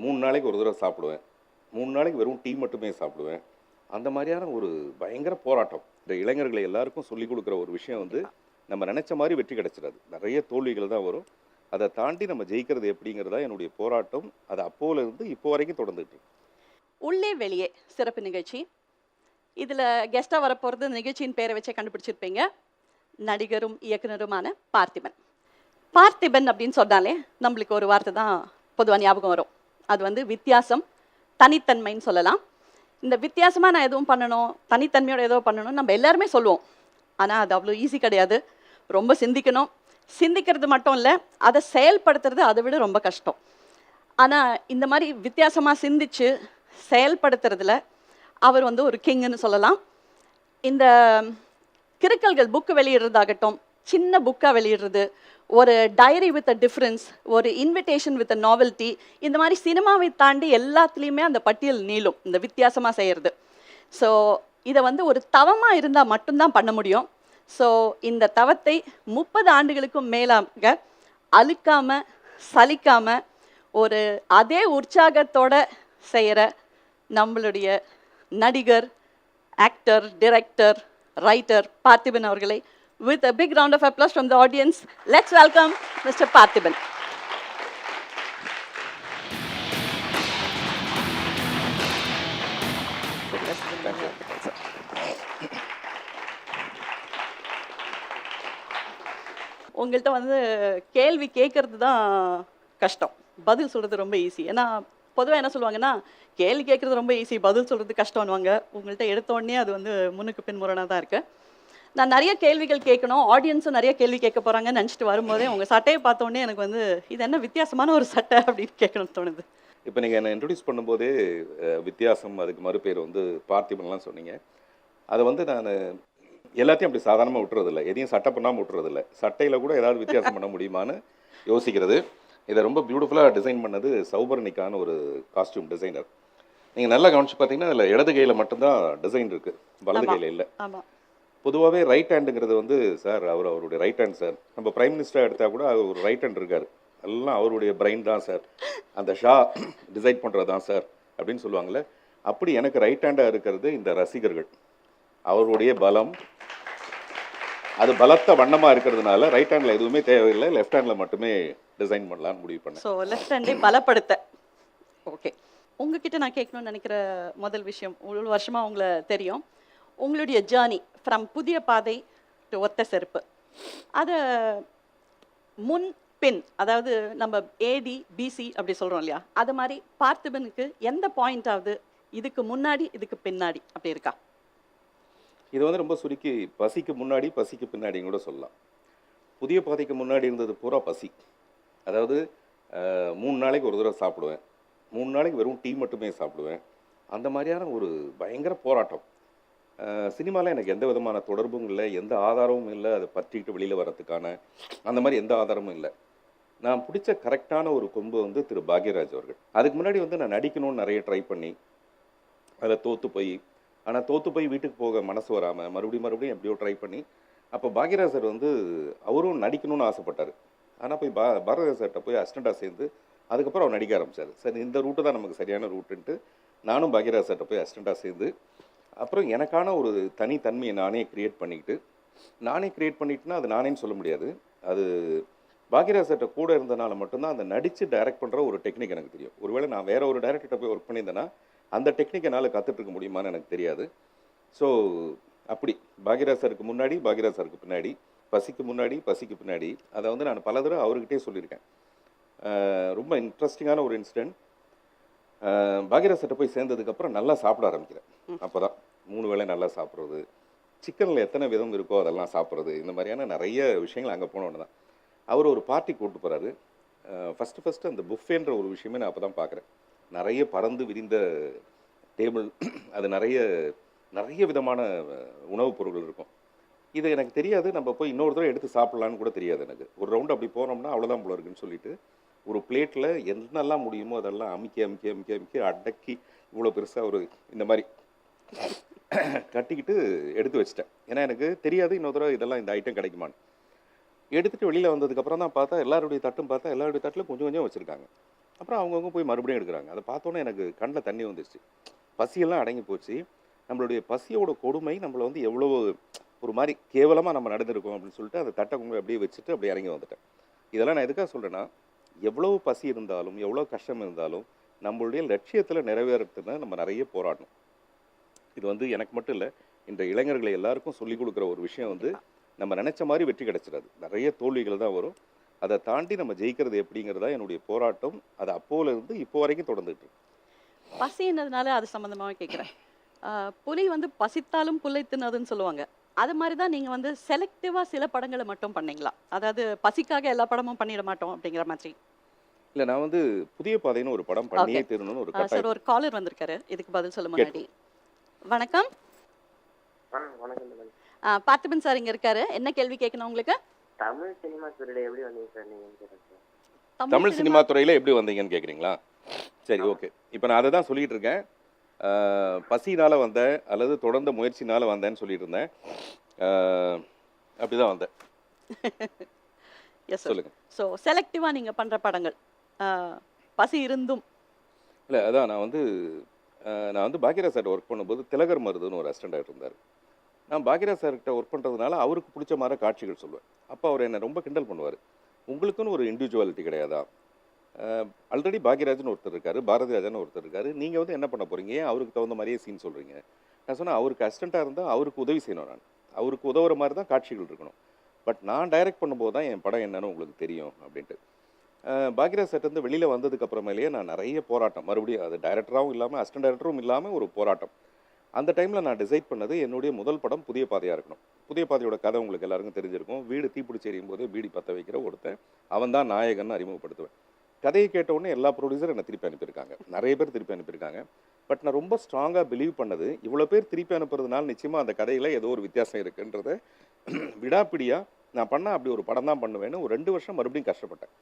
3 நாளைக்கு ஒரு தடவை சாப்பிடுவேன். 3 நாளைக்கு வெறும் டீ மட்டுமே சாப்பிடுவேன். அந்த மாதிரியான ஒரு பயங்கர போராட்டம். இந்த இளைஞர்களை எல்லாருக்கும் சொல்லிக் கொடுக்குற ஒரு விஷயம் வந்து, கண்டிப்பா. நம்ம நினைச்ச மாதிரி வெற்றி கிடைச்சிடாது. நிறைய தோல்விகள் தான் வரும். அதை தாண்டி நம்ம ஜெயிக்கிறது எப்படிங்கிறது தான் என்னுடைய போராட்டம். அது அப்போல இருந்து இப்போ வரைக்கும் தொடர்ந்துட்டு இருக்கு. உள்ளே வெளியே சிறப்பு நிகழ்ச்சி. இதுல கெஸ்டா வரப்போறது நிகழ்ச்சியின் பேரை வச்சே கண்டுபிடிச்சிருப்பீங்க. நடிகரும் இயக்குனருமான பார்த்திபன். பார்த்திபன் அப்படின்னு சொன்னாலே நம்மளுக்கு ஒரு வார்த்தை தான் பொதுவா ஞாபகம் வரும். அது வந்து வித்தியாசம், தனித்தன்மைன்னு சொல்லலாம். இந்த வித்தியாசமா நான் எதுவும் பண்ணணும், தனித்தன்மையோட ஏதோ பண்ணணும் நம்ம எல்லாருமே சொல்லுவோம். ஆனா அது அவ்வளோ ஈஸி கிடையாது. ரொம்ப சிந்திக்கணும். சிந்திக்கிறது மட்டும் இல்லை, அதை செயல்படுத்துறது அதை விட ரொம்ப கஷ்டம். ஆனா இந்த மாதிரி வித்தியாசமா சிந்திச்சு செயல்படுத்துறதுல அவர் வந்து ஒரு கிங்னு சொல்லலாம். இந்த கிறுக்கல்கள் புக்கு வெளியிடுறதாகட்டும், சின்ன புக்காக வெளியிடுறது, ஒரு டைரி வித் அ டிஃப்ரென்ஸ், ஒரு இன்விடேஷன் வித் அ நாவல்ட்டி, இந்த மாதிரி சினிமாவை தாண்டி எல்லாத்துலேயுமே அந்த பட்டியல் நீளும் இந்த வித்தியாசமாக செய்கிறது. ஸோ இதை வந்து ஒரு தவமாக இருந்தால் மட்டும்தான் பண்ண முடியும். ஸோ இந்த தவத்தை 30 ஆண்டுகளுக்கும் மேலாக அழுக்காம சலிக்காம ஒரு அதே உற்சாகத்தோட செய்கிற நம்மளுடைய நடிகர், ஆக்டர், டிரெக்டர், ரைட்டர் பார்த்திபன் அவர்களை with a big round of applause from the audience, let's welcome Mr. Parthiban. உங்கள்கிட்ட வந்து கேள்வி கேட்கறது தான் கஷ்டம், பதில் சொல்றது ரொம்ப ஈஸி. ஏன்னா பொதுவாக என்ன சொல்லுவாங்கன்னா, கேள்வி கேட்கறது ரொம்ப ஈஸி, பதில் சொல்றது கஷ்டம்னுவாங்க. உங்கள்கிட்ட எடுத்த உடனே அது வந்து முன்னுக்கு பின் முரணாக தான் இருக்கு. நான் நிறைய கேள்விகள் கேட்கணும், ஆடியன்ஸும் நிறைய கேள்வி கேட்க போறாங்கன்னு நினச்சிட்டு வரும்போதே உங்கள் சட்டையை பார்த்த உடனே எனக்கு வந்து இது என்ன வித்தியாசமான ஒரு சட்டை அப்படின்னு கேட்கணும்னு தோணுது. இப்போ நீங்கள் என்னை இன்ட்ரடியூஸ் பண்ணும்போதே வித்தியாசம், அதுக்கு மறுபேர் வந்து பார்த்திபன்லாம் சொன்னீங்க. அதை வந்து நான் எல்லாத்தையும் அப்படி சாதாரணமாக விட்டுறதில்ல, எதையும் சட்டை பண்ணாமல் விட்டுறதில்ல. சட்டையில் கூட ஏதாவது வித்தியாசம் பண்ண முடியுமான்னு யோசிக்கிறது. இதை ரொம்ப பியூட்டிஃபுல்லாக டிசைன் பண்ணது சௌபர்ணிக்கான ஒரு காஸ்டியூம் டிசைனர். நீங்கள் நல்லா கவனிச்சு பார்த்தீங்கன்னா அதில் இடது கையில் மட்டும்தான் டிசைன் இருக்குது, வலது கையில் இல்லை. ஆமாம். பொதுவாகவே ரைட் ஹேண்டுங்கிறது வந்து சார் அவருடைய ரைட் ஹேண்ட் சார். நம்ம பிரைம் மினிஸ்டராக எடுத்தால் கூட அவர் ஒரு ரைட் ஹேண்ட் இருக்கார், எல்லாம் அவருடைய பிரைன் தான் சார், அந்த ஷா டிசைட் பண்ணுறது தான் சார் அப்படின்னு சொல்லுவாங்கள்ல. அப்படி எனக்கு ரைட் ஹேண்டாக இருக்கிறது இந்த ரசிகர்கள், அவருடைய பலம், அது பலத்த வண்ணமாக இருக்கிறதுனால ரைட் ஹேண்டில் எதுவுமே தேவையில்லை, லெஃப்ட் ஹேண்டில் மட்டுமே டிசைன் பண்ணலான்னு முடிவு பண்ணேன். ஸோ லெஃப்ட் ஹேண்டை பலப்படுத்த. ஓகே, உங்ககிட்ட நான் கேட்கணும்னு நினைக்கிற முதல் விஷயம், ஒரு வருஷமாக உங்களை தெரியும், உங்களுடைய ஜேர்னி ஃப்ரம் புதிய பாதை டு ஒத்த செருப்பு, அதை முன் பின், அதாவது நம்ம ஏடி பிசி அப்படி சொல்கிறோம் இல்லையா, அது மாதிரி பார்த்திபனுக்கு எந்த பாயிண்ட் ஆகுது, இதுக்கு முன்னாடி இதுக்கு பின்னாடி அப்படி இருக்கா? இது வந்து ரொம்ப சுருக்கி பசிக்கு முன்னாடி பசிக்கு பின்னாடின்னு கூட சொல்லலாம். புதிய பாதைக்கு முன்னாடி இருந்தது பூரா பசி. அதாவது 3 நாளைக்கு ஒரு தடவை சாப்பிடுவேன், 3 நாளைக்கு வெறும் டீ மட்டுமே சாப்பிடுவேன். அந்த மாதிரியான ஒரு பயங்கர போராட்டம். சினிமாவில் எனக்கு எந்த விதமான தொடர்பும் இல்லை, எந்த ஆதாரமும் இல்லை, அதை பற்றிக்கிட்டு வெளியில் வர்றதுக்கான அந்த மாதிரி எந்த ஆதாரமும் இல்லை. நான் பிடிச்ச கரெக்டான ஒரு கொம்பு வந்து திரு பாக்யராஜ் அவர்கள். அதுக்கு முன்னாடி வந்து நான் நடிக்கணும்னு நிறைய ட்ரை பண்ணி அதில் தோற்று போய், ஆனால் தோற்று போய் வீட்டுக்கு போக மனசு வராமல் மறுபடியும் எப்படியோ ட்ரை பண்ணி, அப்போ பாக்யராஜ் சார் வந்து அவரும் நடிக்கணும்னு ஆசைப்பட்டார். ஆனால் போய் பாரதிராஜ் சார்கிட்ட போய் அசிஸ்டண்ட்டாக சேர்ந்து அதுக்கப்புறம் அவர் நடிக்க ஆரம்பித்தார். சரி, இந்த ரூட்டு தான் நமக்கு சரியான ரூட்டுன்ட்டு நானும் பாக்யராஜ் சார்கிட்ட போய் அசிஸ்டண்ட்டாக சேர்ந்து, அப்புறம் எனக்கான ஒரு தனித்தன்மையை நானே க்ரியேட் பண்ணிட்டுனா அது நானேன்னு சொல்ல முடியாது, அது பாக்யராஜ் சார்கிட்ட கூட இருந்தனால மட்டும்தான் அந்த நடித்து டைரக்ட் பண்ணுற ஒரு டெக்னிக் எனக்கு தெரியும். ஒருவேளை நான் வேறு ஒரு டைரக்டர்கிட்ட போய் ஒர்க் பண்ணியிருந்தேன்னா அந்த டெக்னிக் என்னால் கற்றுட்ருக்க முடியுமான்னு எனக்கு தெரியாது. ஸோ அப்படி பாக்யராஜ் சாருக்கு முன்னாடி பாக்யராஜ் சாருக்கு பின்னாடி, பசிக்கு முன்னாடி பசிக்கு பின்னாடி, அதை வந்து நான் பல தடவை அவர்கிட்டே சொல்லியிருக்கேன். ரொம்ப இன்ட்ரெஸ்டிங்கான ஒரு இன்சிடென்ட். பாக்யராஜ் சார்கிட்ட போய் சேர்ந்ததுக்கப்புறம் நல்லா சாப்பிட ஆரம்பிக்கிறேன். அப்போ தான் 3 வேளை நல்லா சாப்பிட்றது, சிக்கனில் எத்தனை விதம் இருக்கோ அதெல்லாம் சாப்பிட்றது, இந்த மாதிரியான நிறைய விஷயங்கள் அங்கே போனோன்னு தான். அவர் ஒரு பார்ட்டி கூப்பிட்டு போகிறாரு. ஃபஸ்ட்டு அந்த புஃபேன்ற ஒரு விஷயமே நான் அப்போ தான் பார்க்குறேன். நிறைய பறந்து விரிந்த டேபிள், அது நிறைய விதமான உணவுப் பொருட்கள் இருக்கும். இது எனக்கு தெரியாது, நம்ம போய் இன்னொரு தடவை எடுத்து சாப்பிட்லான்னு கூட தெரியாது எனக்கு. ஒரு ரவுண்டு அப்படி போனோம்னா அவ்வளோதான் போல இருக்குன்னு சொல்லிட்டு ஒரு பிளேட்டில் என்னெல்லாம் முடியுமோ அதெல்லாம் அமுக்கி அடக்கி இவ்வளோ பெருசாக ஒரு இந்த மாதிரி கட்டிக்கிட்டு எடுத்து வச்சிட்டேன். ஏன்னா எனக்கு தெரியாது இன்னொரு தடவை இதெல்லாம் இந்த ஐட்டம் கிடைக்குமான்னு. எடுத்துகிட்டு வெளியில் வந்ததுக்கப்புறம் தான் பார்த்தா எல்லாருடைய தட்டும் பார்த்தா எல்லாருடைய தட்டில் கொஞ்சம் கொஞ்சம் வச்சுருக்காங்க. அப்புறம் அவங்கவுங்க போய் மறுபடியும் எடுக்கிறாங்க. அதை பார்த்தோன்னே எனக்கு கண்ணில் தண்ணி வந்துருச்சு. பசியெல்லாம் அடங்கி போச்சு. நம்மளுடைய பசியோட கொடுமை நம்மள வந்து எவ்வளவு ஒரு மாரி கேவலமா நம்ம நடந்திருக்கோம் அப்படின்னு சொல்லிட்டு அந்த தட்ட கொண்டு போய் அப்படியே வச்சுட்டு அப்படியே இறங்கி வந்துட்டேன். இதெல்லாம் நான் எதுக்காக சொல்றேன்னா, எவ்வளவு பசி இருந்தாலும், எவ்வளவு கஷ்டம் இருந்தாலும், நம்மளுடைய லட்சியத்துல நிறைவேறத்துக்கு நம்ம நெறைய போராடணும். இது வந்து எனக்கு மட்டும் இல்ல, இன்றைய இளைஞர்கள் எல்லாருக்கும் சொல்லிக் குடுக்குற ஒரு விஷயம் வந்து, கண்டிப்பா. நம்ம நெனைச்ச மாரி வெற்றி கிடைச்சிராது. நெறைய தோல்விகள் தான் வரும். அத தாண்டி நம்ம ஜெயிக்கிறது எப்படிங்கிறது தான் என்னுடைய போராட்டம். அது அப்போலேருந்து இப்போ வரைக்கும் தொடர்ந்துட்டு இருக்கு. பசின்னதுனால அது சம்மந்தமாவே கேட்குறேன். புலி வந்து பசித்தாலும் புல்லை தின்னாதுன்னு சொல்லுவாங்க. அது மாரி தான் நீங்க வந்து செலக்டிவா சில படங்கள மட்டும் பண்ணீங்களா? அதாவது பசிக்காக எல்லா படமும் பண்ணிட மாட்டோம் அப்படிங்கிற மாதிரி. இல்ல நான் வந்து புதிய பாதைன்னு ஒரு படம் ஓகே. பண்ணியே தீரணும்னு ஒரு சார் கட்டாயத்துல ஒரு காலர் வந்திருக்காரு. இதுக்கு பதில் சொல்ல முன்னாடி. கேட்போம். வணக்கம். வணக்கம் மேடம். பார்த்திபன் சார் இங்க இருக்காரு. என்ன கேள்வி கேட்கணும் உங்களுக்கு? தமிழ் சினிமா துறையில எப்படி வந்தீங்க சார் நீங்கன்னு கேட்டேன் சார். தமிழ் சினிமா துறையில எப்படி வந்தீங்கன்னு கேட்குறீங்களா? சரி, ஆமா. ஓகே. இப்ப நான் அததான் சொல்லிட்டு இருக்கேன். பசியினால வந்தேன் அல்லது தொடர்ந்த முயற்சினால வந்தேன்னு சொல்லிட்டு இருந்தேன். அ அப்படிதான் வந்தேன். Yes sir. சொல்லுங்க. ஸோ செலக்டிவா நீங்க பண்ற படங்கள். ஆ, பசி இருந்தும். இல்ல அதான் நான் வந்து பாக்யராஜ் சார்ட்ட ஒர்க் பண்ணும்போது திலகர் மருதுன்னு ஒரு அசிஸ்டன்ட் டைரக்டர் இருந்தாரு. நான் பாக்யராஜ் சார்கிட்ட ஒர்க் பண்றதுனால அவருக்கு புடிச்ச மாரி காட்சிகள் சொல்லுவேன். அப்ப அவர் என்ன ரொம்ப கிண்டல் பண்ணுவாரு. உங்களுக்குன்னு ஒரு இண்டிவிஜுவாலிட்டி கிடையாதா? ஆல்ரெடி பாக்யராஜ்னு ஒருத்தர் இருக்காரு, பாரதிராஜன் ஒருத்தர் இருக்காரு. நீங்க வந்து என்ன பண்ண போறீங்க? ஏன் அவருக்கு தகுந்த மாரியே சீன் சொல்றீங்க? நான் சொன்னேன், அவருக்கு அசிஸ்டன்ட்டா இருந்தா அவருக்கு உதவி செய்யணும் நான். அவருக்கு உதவுற மாரி தான் காட்சிகள் இருக்கணும். பட் நான் டைரக்ட் பண்ணும்போது தான் என் படம் என்னன்னு உங்களுக்கு தெரியும் அப்படின்ட்டு. பாக்யராஜ் சார்ட்ட இருந்து வெளியில வந்ததுக்கு அப்புறமேலேயே நான் நெறைய போராட்டம். மறுபடியும் அது டைரக்டராவும் இல்லாம, அசிஸ்டன்ட் டைரக்டரும் இல்லாம ஒரு போராட்டம். அந்த டைம்ல நான் டிசைட் பண்ணது என்னுடைய முதல் படம் புதிய பாதையா இருக்கணும். புதிய பாதையோட கதை உங்களுக்கு எல்லாருக்கும் தெரிஞ்சிருக்கும். வீடு தீப்பிடிச்சு எரியும்போதே பீடி பத்த வைக்கிற ஒருத்தன். அவன் தான் நாயகன்னு அறிமுகப்படுத்துவேன். கதையை கேட்ட உடனே எல்லா ப்ரொடியூசரும் என்ன திருப்பி அனுப்பியிருக்காங்க. நெறைய பேர் திருப்பி அனுப்பியிருக்காங்க. பட் நான் ரொம்ப ஸ்ட்ராங்கா பிலீவ் பண்ணது, இவ்வளோ பேர் திருப்பி அனுப்புறதுனால நிச்சயமா அந்த கதையில ஏதோ ஒரு வித்தியாசம் இருக்குன்றத விடாப்பிடியா நான் பண்ணா அப்படி ஒரு படம் தான் பண்ணுவேன்னு ஒரு 2 வருஷம் மறுபடியும் கஷ்டப்பட்டேன்.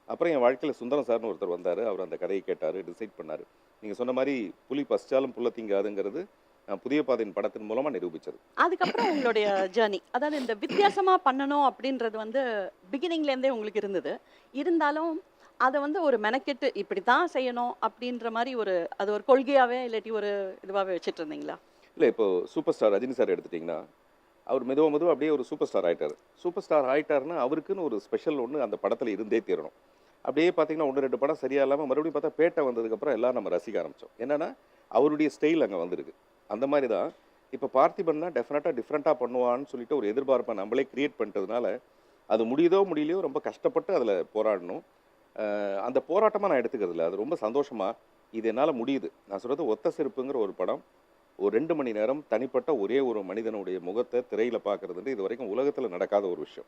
அப்புறம் என் வாழ்க்கையில சுந்தரம் சார்ன்னு ஒருத்தர் வந்தாரு. அவர் அந்த கதையை கேட்டாரு, டிசைட் பண்ணாரு. நீங்க சொன்ன மாரி புலி பசிச்சாலும் புல்ல திங்காதுங்கிறது நான் புதிய பாதையின் படத்தின் மூலமா நிரூபிச்சது. அதுக்கப்புறம் உங்களுடைய ஜர்னி. அதாவது இந்த வித்தியாசமா பண்ணணும் அப்படின்றது வந்து பிகினிங்ல இருந்தே உங்களுக்கு இருந்தது. இருந்தாலும் அத வந்து ஒரு மெனக்கெட்டு இப்படித்தான் செய்யணும் அப்படின்ற மாரி அது ஒரு கொள்கையாவே இல்லாட்டி ஒரு இதுவாவே வச்சுட்டு இருந்தீங்களா? இல்ல இப்போ சூப்பர் ஸ்டார் ரஜினி சார் எடுத்துட்டீங்கன்னா, அவர் மெதுவா மெதுவா அப்படியே ஒரு சூப்பர் ஸ்டார் ஆயிட்டாரு. சூப்பர் ஸ்டார் ஆயிட்டாருன்னா அவருக்குன்னு ஒரு ஸ்பெஷல் ஒண்ணு அந்த படத்துல இருந்தே தீரணும். அப்படியே பார்த்தீங்கன்னா 1, 2 படம் சரியா இல்லாம மறுபடியும் பார்த்தா பேட்ட வந்ததுக்கப்புறம் எல்லாரும் நம்ம ரசிக்க ஆரம்பிச்சோம். என்னன்னா, அவருடைய ஸ்டைல் அங்க வந்திருக்கு. அந்த மாரி தான் இப்ப பார்த்திபன்னா டெஃபினட்டா டிஃபரெண்ட்டா பண்ணுவான்னு சொல்லிட்டு ஒரு எதிர்பார்ப்ப நம்மளே கிரியேட் பண்ணிட்டதுனால, அது முடியுதோ முடியலையோ ரொம்ப கஷ்டப்பட்டு அதுல போராடணும். அந்த போராட்டமா நான் எடுத்துக்கிறது இல்ல. அது ரொம்ப சந்தோஷமா, இது என்னால முடியுது. நான் சொல்றது ஒத்த செருப்புங்கிற ஒரு படம். ஒரு 2 மணி நேரம் தனிப்பட்ட ஒரே ஒரு மனிதனுடைய முகத்த திரையில பார்க்கறதுன்றது இதுவரைக்கும் உலகத்துல நடக்காத ஒரு விஷயம்.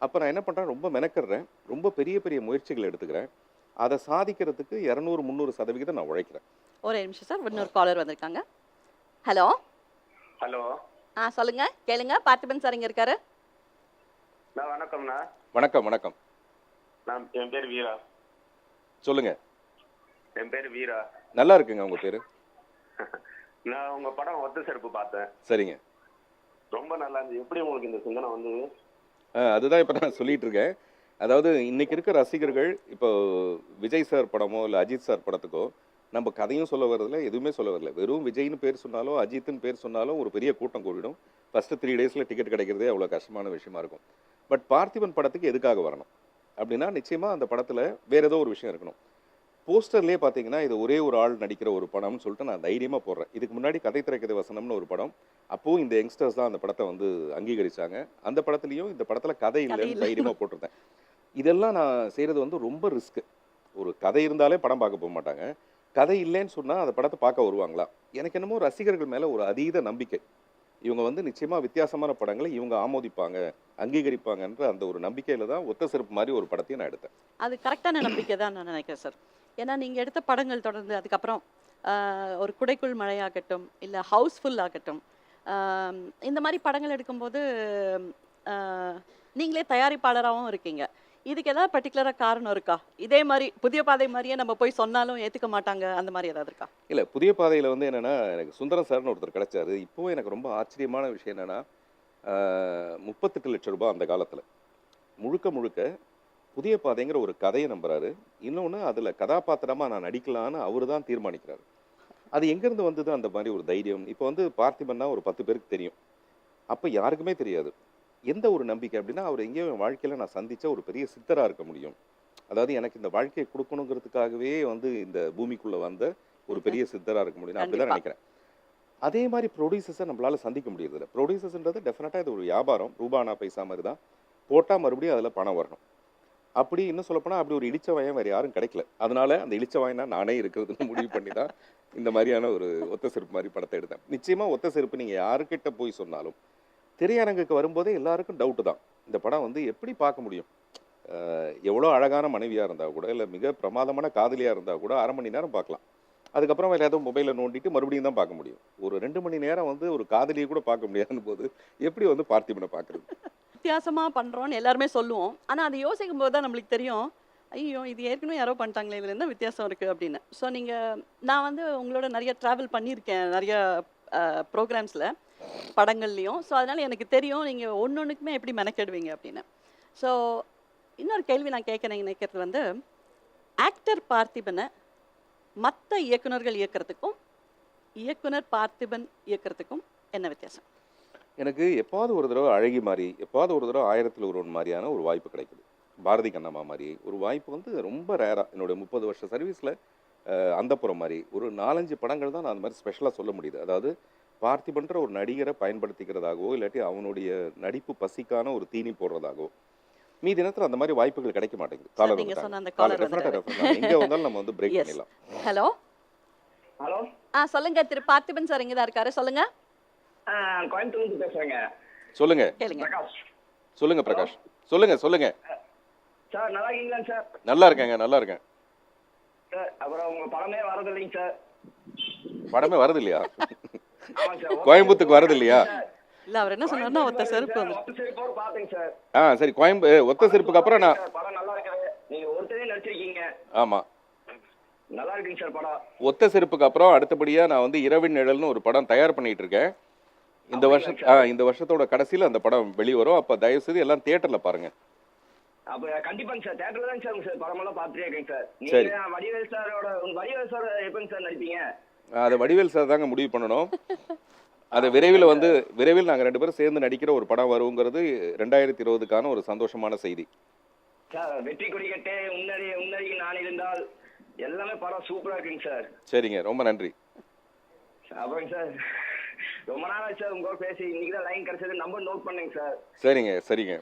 அப்ப நான் என்ன பண்றேன், ரொம்ப மெனக்கட்றேன். ரொம்ப பெரிய பெரிய முயற்சிகள் எடுத்துக்கிறேன். அத சாதிக்கிறதுக்கு 200, 300% நான் உழைக்கிறேன். ஒரே நிமிஷம் சார். இன்னொரு காலர் வந்திருக்காங்க. ஹலோ. ஹலோ. சொல்லுங்க. கேளுங்க. பார்த்திபன் சார் இங்க இருக்காரு. வணக்கம்ண்ணா. வணக்கம், வணக்கம். என் பேர் வீரா. சொல்லுங்க. என் பேர் வீரா. நல்லா இருக்குங்க உங்க பேரு. நான் உங்க படம் ஒத்த செருப்பு பார்த்தேன். சரிங்க. ரொம்ப நல்லா இருந்துச்சு. எப்படி உங்களுக்கு இந்த சிந்தனை வந்தது? அதுதான் இப்ப நான் சொல்லிட்டு இருக்கேன். அதாவது இன்னைக்கு இருக்க ரசிகர்கள் இப்போ விஜய் சார் படமோ, இல்ல அஜித் சார் படத்துக்கோ, நம்ம கதையும் சொல்ல வரதில்ல, எதுவுமே சொல்ல வரல. வெறும் விஜய்ன்னு பேர் சொன்னாலோ, அஜித்ன்னு பேர் சொன்னாலும் ஒரு பெரிய கூட்டம் கூடிடும். ஃபர்ஸ்ட் 3 டேஸ்ல டிக்கெட் கிடைக்கிறதே அவ்வளோ கஷ்டமான விஷயமா இருக்கும். பட் பார்த்திபன் படத்துக்கு எதுக்காக வரணும்? அப்படின்னா நிச்சயமா அந்த படத்துல வேற ஏதோ ஒரு விஷயம் இருக்கணும். போஸ்டர்லயே பார்த்தீங்கன்னா, இது ஒரே ஒரு ஆள் நடிக்கிற ஒரு படம்னு சொல்லிட்டு நான் தைரியமா போடுறேன். இதுக்கு முன்னாடி கதை திரைக்கதை வசனம்னு ஒரு படம். அப்பவும் இந்த யங்ஸ்டர்ஸ் தான் அந்த படத்த வந்து அங்கீகரிச்சாங்க. அந்த படத்துலயும் இந்த படத்துல கதை கதை இல்லன்னு இல்ல. தைரியமா போட்டிருந்தேன். இதெல்லாம் நான் செய்றது வந்து ரொம்ப ரிஸ்க். ஒரு கதை இருந்தாலே படம் பார்க்க போமாட்டாங்க. கதை இல்லன்னு சொன்னா அந்த படத்த பார்க்க வருவாங்களா? எனக்கு என்னமோ ரசிகர்கள் மேல ஒரு அதீத நம்பிக்கை. இவங்க வந்து நிச்சயமா வித்தியாசமான படங்கள இவங்க ஆமோதிப்பாங்க, அங்கீகரிப்பாங்கன்ற அந்த ஒரு நம்பிக்கையில தான் ஒத்த செருப்பு மாரி ஒரு படத்தையும் நான் எடுத்தேன். அது கரெக்டான நம்பிக்கை தான் நான் நினைக்கிறேன் சார். ஏன்னா நீங்க எடுத்த படங்கள் தொடர்ந்து அதுக்கப்புறம் ஒரு குடைக்குள் மழையாகட்டும், இல்ல ஹவுஸ்ஃபுல் ஆகட்டும், ஆம், இந்த மாதிரி படங்கள் எடுக்கும்போது ஆ, நீங்களே தயாரிப்பாளராகவும் இருக்கீங்க. இதுக்கு ஏதாவது பர்டிகுலரா காரணம் இருக்கா? இதே மாதிரி புதிய பாதை மாதிரியே நம்ம போய் சொன்னாலும் ஏத்துக்க மாட்டாங்க, அந்த மாதிரி ஏதாவது இருக்கா? இல்ல புதிய பாதையில வந்து என்னன்னா, எனக்கு சுந்தரம் சார்ன்னு ஒருத்தர் கிடைச்சாரு. இப்பவும் எனக்கு ரொம்ப ஆச்சரியமான விஷயம் என்னன்னா, ரூ. 38,00,000 அந்த காலத்துல. முழுக்க முழுக்க புதிய பாதைங்கிற ஒரு கதையை நம்புறாரு. இன்னொன்னு அதுல கதாபாத்திரமா நான் நடிக்கலான்னு அவரு தான் தீர்மானிக்கிறாரு. அது எங்கேருந்து வந்தது அந்த மாரி ஒரு தைரியம்? இப்போ வந்து பார்த்திபன்னா ஒரு 10 பேருக்கு தெரியும். அப்ப யாருக்குமே தெரியாது. எந்த ஒரு நம்பிக்கை அப்டின்னா, அவரு எங்கேயோ என் வாழ்க்கையில நான் சந்திச்ச ஒரு பெரிய சித்தரா இருக்க முடியும். அதாவது எனக்கு இந்த வாழ்க்கைய குடுக்கணுங்கிறதுக்காகவே வந்து இந்த பூமிக்குள்ள வந்த ஒரு பெரிய சித்தரா இருக்க முடியும். நான் அப்படிதான் கண்டிப்பா. நெனைக்கிறேன். அதே மாரி புரொடியூசர்ஸ நம்மளால சந்திக்க முடியறதில்ல. புரொடியூசர்ஸ்ன்றது டெஃபினட்டா இது ஒரு வியாபாரம். ரூபானா பைசா மாரி தான். போட்டா மறுபடியும் அதுல பணம் வரணும். அப்படி இன்னும் சொல்லப்போனா, அப்படி ஒரு இளிச்சவாயன் வேற யாரும் கிடைக்கல. அதனால அந்த இளிச்சவாயனா நானே இருக்கிறதுன்னு முடிவு பண்ணி தான் இந்த மாரியான ஒரு ஒத்த செருப்பு மாரி படத்த எடுத்தேன். நிச்சயமா ஒத்த செருப்பு நீங்க யாருக்கிட்ட போய் சொன்னாலும், திரையரங்குக்கு வரும்போதே எல்லாருக்கும் டவுட் தான். இந்த படம் வந்து எப்படி பார்க்க முடியும்? எவ்வளோ அழகான மனைவியா இருந்தா கூட, இல்ல மிக பிரமாதமான காதலியா இருந்தா கூட 1/2 மணி நேரம் பார்க்கலாம். அதுக்கப்புறம் வேற ஏதோ மொபைல நோண்டிட்டு மறுபடியும் தான் பார்க்க முடியும். ஒரு 2 மணி நேரம் வந்து ஒரு காதலிய கூட பார்க்க முடியாத போது, எப்படி வந்து பார்த்திபன பார்க்குறது? வித்தியாசமா பண்றோம்னு எல்லாருமே சொல்லுவோம். ஆனா அது யோசிக்கும்போது தான் நம்மளுக்கு தெரியும். ஐயய்யோ! இது ஏற்கனவே யாரோ பண்ணிட்டாங்களே, இதுல என்ன வித்தியாசம் இருக்கு அப்படின்னு. ஸோ நான் வந்து உங்களோட நெறைய டிராவல் பண்ணியிருக்கேன். நெறைய ப்ரோகிராம்ஸ்ல, படங்கள்லயும். ஸோ அதனால எனக்கு தெரியும் நீங்க ஒண்ணொண்ணுக்குமே எப்படி மெனக்கெடுவீங்க அப்படின்னு. ஸோ இன்னொரு கேள்வி நான் கேட்க நினைக்கிறது வந்து, ஆக்டர் பார்த்திபன மத்த இயக்குனர்கள் இயக்குறதுக்கும், இயக்குனர் பார்த்திபன் இயக்குறதுக்கும் என்ன வித்தியாசம்? எனக்கு எப்பாவது ஒரு தடவ அழகி மாரி, எப்பாவது ஒரு தடவ ஆயிரத்தில் ஒருவன் மாரியான ஒரு வாய்ப்பு கிடைக்குது. பாரதி கண்ணம்மா மாரி ஒரு வாய்ப்பு வந்து ரொம்ப ரேரா என்னுடைய 30 வருஷ சர்வீஸ்ல அந்தப்புறம் மாரி ஒரு 4, 5 படங்கள் தான் நான் அந்த மாரி ஸ்பெஷலா சொல்ல முடியுது. அதாவது பார்த்திபன்ற ஒரு நடிகரை பயன்படுத்திக்கிறதாகவோ, இல்லாட்டி அவனுடைய நடிப்பு பசிக்கான ஒரு தீனி போடுறதாகவோ, மீதி நேரத்துல அந்த மாரி வாய்ப்புகள் கிடைக்க மாட்டேங்குது. சார் காலர் நீங்க வந்துட்டாங்க. சொன்ன அந்த காலர் காலர் டெஃபினட்டா வந்துட்டாரு. டெஃபினட்டா எங்க வந்தாலும் நம்ம வந்து பிரேக் எஸ். பண்ணிடலாம். ஹலோ. ஹலோ. சொல்லுங்க திரு பார்த்திபன் சார் இங்க தான் இருக்காரு. சொல்லுங்க. கோயம்புத்தூர்லேருந்து பேசுறேங்க. சொல்லுங்க. கேளுங்க. பிரகாஷ். சொல்லுங்க பிரகாஷ். சொல்லுங்க, சொல்லுங்க. சார் நல்லா இருக்கீங்களா சார்? நல்லா இருக்கேங்க, நல்லா இருக்கேன். சார் அப்புறம் உங்க படமே வரதில்லைங்க சார். படமே வருது இல்லையா? ஆமாங்க சார். கோயம்புத்தூருக்கு வரது இல்லையா? இல்ல அவர் என்ன சொன்னாருன்னா ஒத்த செருப்பு வந்து ஒத்த செருப்போடு பார்த்தேங்க சார். சரி ஒத்த செருப்புக்கு அப்புறம் நான் படம் நல்லா இருக்குது. நீங்க ஒருத்தரே நடிச்சிருக்கீங்க. ஆமா. நல்லா இருக்குங்க சார் படம். ஒத்த செருப்புக்கு அப்புறம் அடுத்தபடியா நான் வந்து இரவின் நிழல்னு ஒரு படம் தயார் பண்ணிட்டு இருக்கேன். இந்த வருஷத்தோட கடைசியில அந்த படம் வெளிவரும். அப்ப தயவு செய்து எல்லாம் தியேட்டர்ல பாருங்க. அப்ப கண்டிப்பாங்க சார். தியேட்டர்ல தாங்க சார் உங்க படமெல்லாம் பார்த்துட்டே இருக்கேன் சார். சரி. நீங்க வடிவேல் சார் எப்பங்க சார் நடிப்பீங்க? அதை வடிவேல் சார் தாங்க முடிவு பண்ணணும். அதை விரைவில் நாங்க 2 பேரும் சேர்ந்து நடிக்கிற ஒரு படம் வருங்கிறது 2020க்கான ஒரு சந்தோஷமான செய்தி. சார் வெற்றி கொடிக்கட்டே உன்னடி நான் இருந்தால் எல்லாமே படம் சூப்பரா இருக்குங்க சார். சரிங்க, ரொம்ப நன்றி. அப்புறம் சார் ரொம்ப நாள் ஆச்சு சார் உங்க பேசி. இன்னைக்கு தான் லைன் கிடைச்சது. நம்பர் நோட் பண்ணுங்க சார். சரிங்க.